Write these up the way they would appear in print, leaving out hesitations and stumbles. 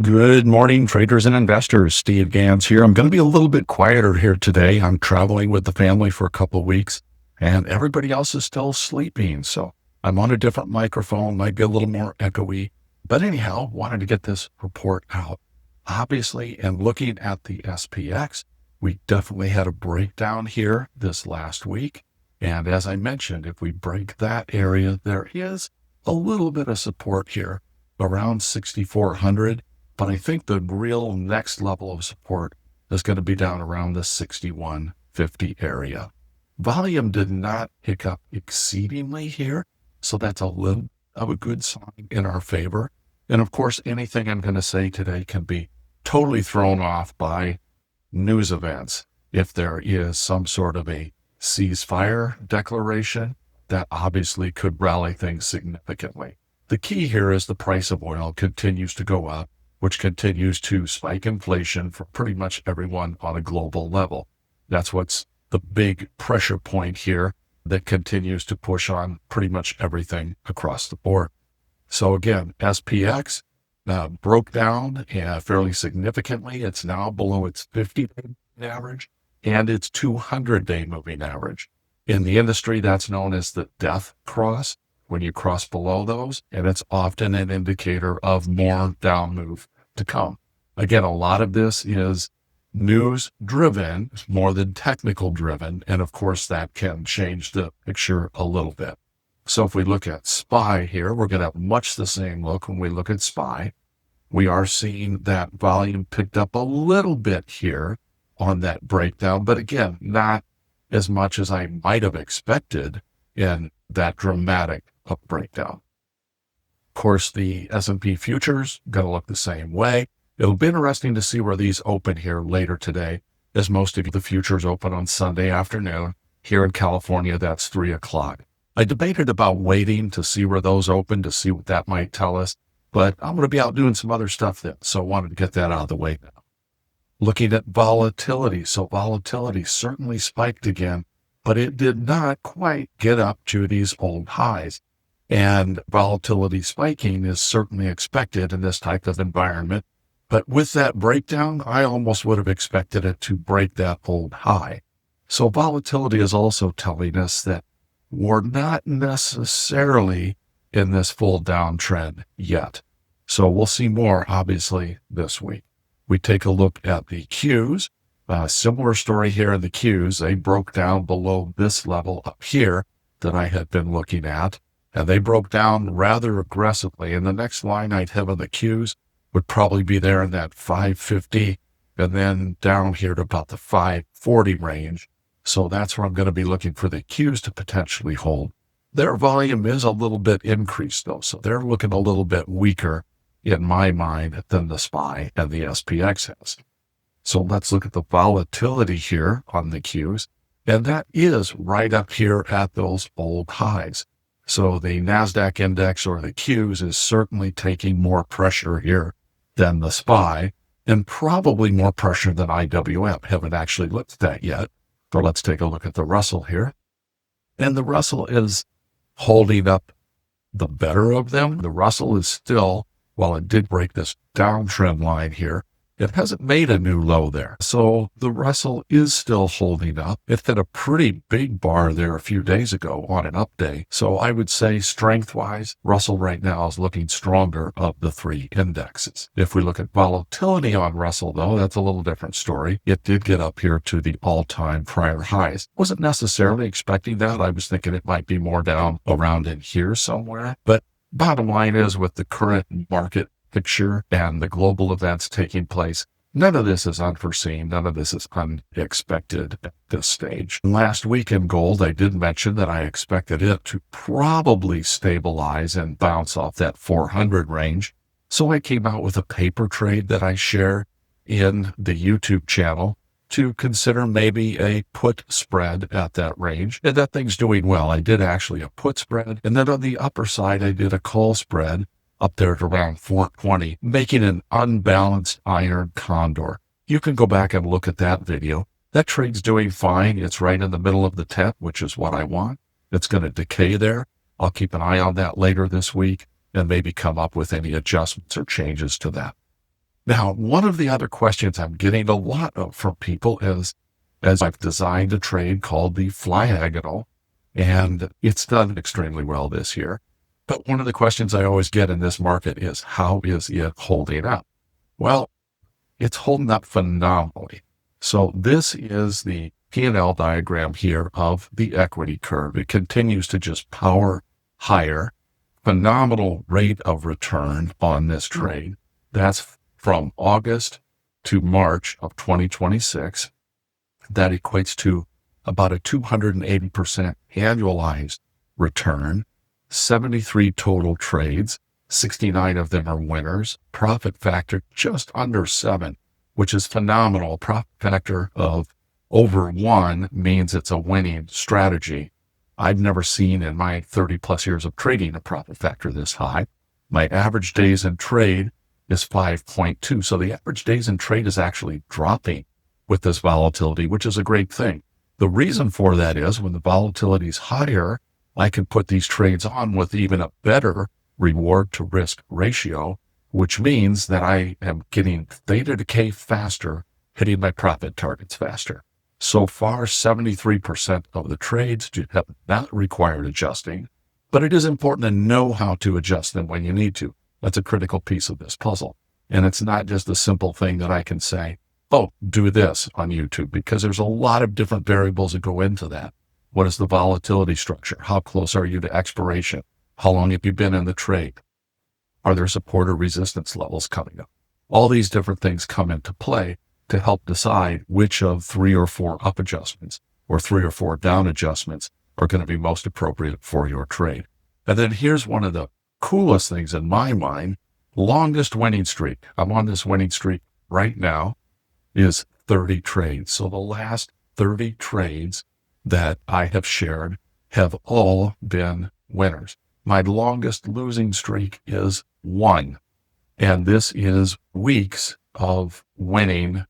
Good morning, traders and investors. Steve Gans here. I'm going to be a little bit quieter here today. I'm traveling with the family for a couple of weeks, and everybody else is still sleeping. So I'm on a different microphone, might be a little more echoey. But anyhow, wanted to get this report out. Obviously, and looking at the SPX, we definitely had a breakdown here this last week. And as I mentioned, if we break that area, there is a little bit of support here around 6,400. But I think the real next level of support is going to be down around the 6150 area. Volume did not pick up exceedingly here, so that's a little of a good sign in our favor. And of course, anything I'm going to say today can be totally thrown off by news events. If there is some sort of a ceasefire declaration, that obviously could rally things significantly. The key here is the price of oil continues to go up, which continues to spike inflation for pretty much everyone on a global level. That's what's the big pressure point here that continues to push on pretty much everything across the board. So again, SPX broke down fairly significantly. It's now below its 50-day average and its 200-day moving average. In the industry, that's known as the death cross. When you cross below those, and it's often an indicator of more down move to come. Again, a lot of this is news driven more than technical driven. And of course, that can change the picture a little bit. So if we look at SPY here, we're going to have much the same look when we look at SPY. We are seeing that volume picked up a little bit here on that breakdown, but again, not as much as I might have expected in that dramatic up breakdown. Of course, the S&P futures going to look the same way. It'll be interesting to see where these open here later today, as most of the futures open on Sunday afternoon. Here in California, that's 3 o'clock. I debated about waiting to see where those open to see what that might tell us, but I'm going to be out doing some other stuff then, so I wanted to get that out of the way now. Looking at volatility. So volatility certainly spiked again, but it did not quite get up to these old highs. And volatility spiking is certainly expected in this type of environment. But with that breakdown, I almost would have expected it to break that old high. So volatility is also telling us that we're not necessarily in this full downtrend yet. So we'll see more, obviously, this week. We take a look at the Qs. Similar story here in the Qs. They broke down below this level up here that I had been looking at, and they broke down rather aggressively. And the next line I'd have on the Qs would probably be there in that 550 and then down here to about the 540 range. So that's where I'm going to be looking for the Qs to potentially hold. Their volume is a little bit increased though, so they're looking a little bit weaker in my mind than the SPY and the SPX has. So let's look at the volatility here on the Qs, and that is right up here at those old highs. So the NASDAQ index or the Qs is certainly taking more pressure here than the SPY, and probably more pressure than IWM. Haven't actually looked at that yet, but let's take a look at the Russell here. And the Russell is holding up the better of them. The Russell is still, while it did break this downtrend line here, it hasn't made a new low there. So the Russell is still holding up. It hit a pretty big bar there a few days ago on an up day. So I would say strength-wise, Russell right now is looking stronger of the three indexes. If we look at volatility on Russell, though, that's a little different story. It did get up here to the all-time prior highs. Wasn't necessarily expecting that. I was thinking it might be more down around in here somewhere. But bottom line is, with the current market picture and the global events taking place, none of this is unforeseen. None of this is unexpected at this stage. Last week in gold, I did mention that I expected it to probably stabilize and bounce off that 400 range. So I came out with a paper trade that I share in the YouTube channel to consider maybe a put spread at that range. And that thing's doing well. I did actually a put spread. And then on the upper side, I did a call spread up there at around 420, making an unbalanced iron condor. You can go back and look at that video. That trade's doing fine. It's right in the middle of the tent, which is what I want. It's going to decay there. I'll keep an eye on that later this week and maybe come up with any adjustments or changes to that. Now, one of the other questions I'm getting a lot of from people is, as I've designed a trade called the Flyagonal, and it's done extremely well this year. But one of the questions I always get in this market is, how is it holding up? Well, it's holding up phenomenally. So this is the P&L diagram here of the equity curve. It continues to just power higher. Phenomenal rate of return on this trade. That's from August to March of 2026. That equates to about a 280% annualized return, 73 total trades, 69 of them are winners, profit factor just under 7, which is phenomenal. Profit factor of over 1 means it's a winning strategy. I've never seen in my 30 plus years of trading a profit factor this high. My average days in trade is 5.2. So the average days in trade is actually dropping with this volatility, which is a great thing. The reason for that is when the volatility is higher, I can put these trades on with even a better reward to risk ratio, which means that I am getting theta decay faster, hitting my profit targets faster. So far, 73% of the trades have not required adjusting, but it is important to know how to adjust them when you need to. That's a critical piece of this puzzle. And it's not just a simple thing that I can say, oh, do this on YouTube, because there's a lot of different variables that go into that. What is the volatility structure? How close are you to expiration? How long have you been in the trade? Are there support or resistance levels coming up? All these different things come into play to help decide which of 3 or 4 up adjustments or 3 or 4 down adjustments are going to be most appropriate for your trade. And then here's one of the coolest things in my mind, longest winning streak. I'm on this winning streak right now is 30 trades. So the last 30 trades that I have shared have all been winners. My longest losing streak is 1. And this is weeks of winning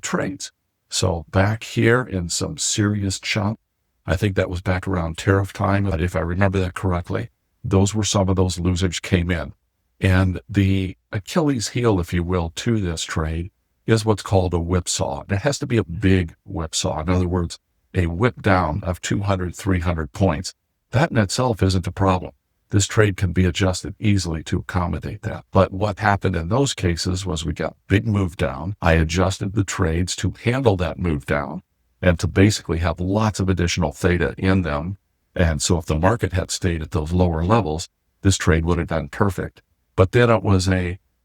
trades. So back here in some serious chunk, I think that was back around tariff time. But if I remember that correctly, those were some of those losers came in. And the Achilles heel, if you will, to this trade is what's called a whipsaw. It has to be a big whipsaw. In other words, a whip down of 200, 300 points. That in itself isn't a problem. This trade can be adjusted easily to accommodate that. But what happened in those cases was we got big move down. I adjusted the trades to handle that move down and to basically have lots of additional theta in them. And so if the market had stayed at those lower levels, this trade would have done perfect. But then it was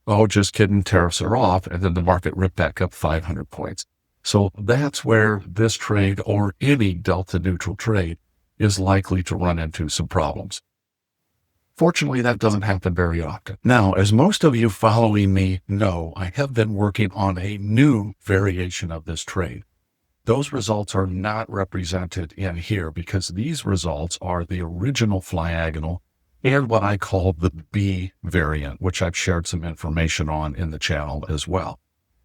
oh, just kidding, tariffs are off. And then the market ripped back up 500 points. So that's where this trade or any delta neutral trade is likely to run into some problems. Fortunately, that doesn't happen very often. Now, as most of you following me know, I have been working on a new variation of this trade. Those results are not represented in here because these results are the original Flyagonal and what I call the B variant, which I've shared some information on in the channel as well.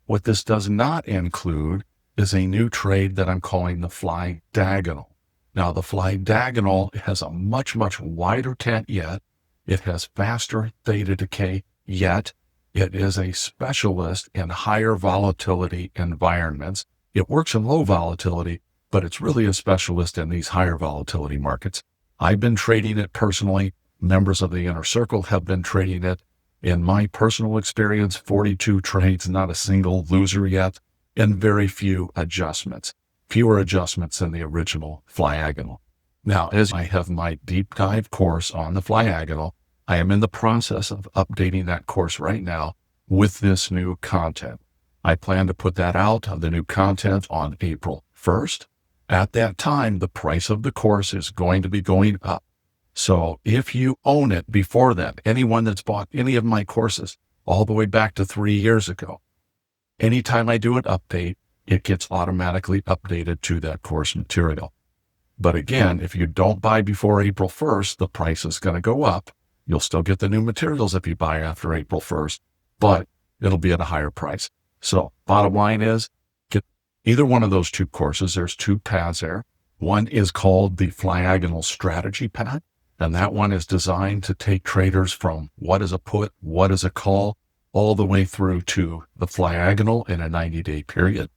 What this does not include is a new trade that I'm calling the Flyagonal. Now, the Flyagonal has a much, much wider tent yet. It has faster theta decay, yet it is a specialist in higher volatility environments. It works in low volatility, but it's really a specialist in these higher volatility markets. I've been trading it personally. Members of the inner circle have been trading it. In my personal experience, 42 trades, not a single loser yet, and very few adjustments. Fewer adjustments than the original Flyagonal. Now, as I have my deep dive course on the Flyagonal, I am in the process of updating that course right now with this new content. I plan to put that out, the new content, on April 1st. At that time, the price of the course is going to be going up. So if you own it before then, anyone that's bought any of my courses all the way back to 3 years ago, anytime I do an update, it gets automatically updated to that course material. But again, if you don't buy before April 1st, the price is going to go up. You'll still get the new materials if you buy after April 1st, but it'll be at a higher price. So bottom line is, get either one of those 2 courses. There's 2 paths there. One is called the Flyagonal Strategy Path, and that one is designed to take traders from what is a put, what is a call, all the way through to the Flyagonal in a 90-day period.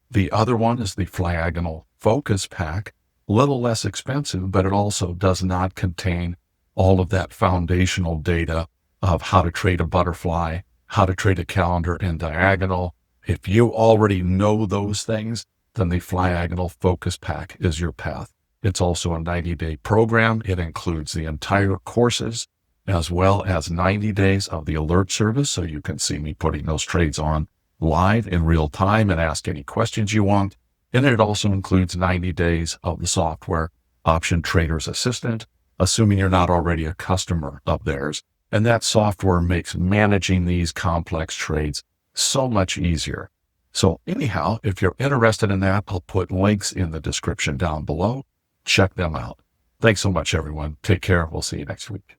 The other one is the Flyagonal Focus Pack, a little less expensive, but it also does not contain all of that foundational data of how to trade a butterfly, how to trade a calendar in diagonal. If you already know those things, then the Flyagonal Focus Pack is your path. It's also a 90-day program. It includes the entire courses as well as 90 days of the alert service, so you can see me putting those trades on live in real time and ask any questions you want. And it also includes 90 days of the software Option Trader's Assistant, assuming you're not already a customer of theirs. And that software makes managing these complex trades so much easier. So anyhow, if you're interested in that, I'll put links in the description down below. Check them out. Thanks so much, everyone. Take care. We'll see you next week.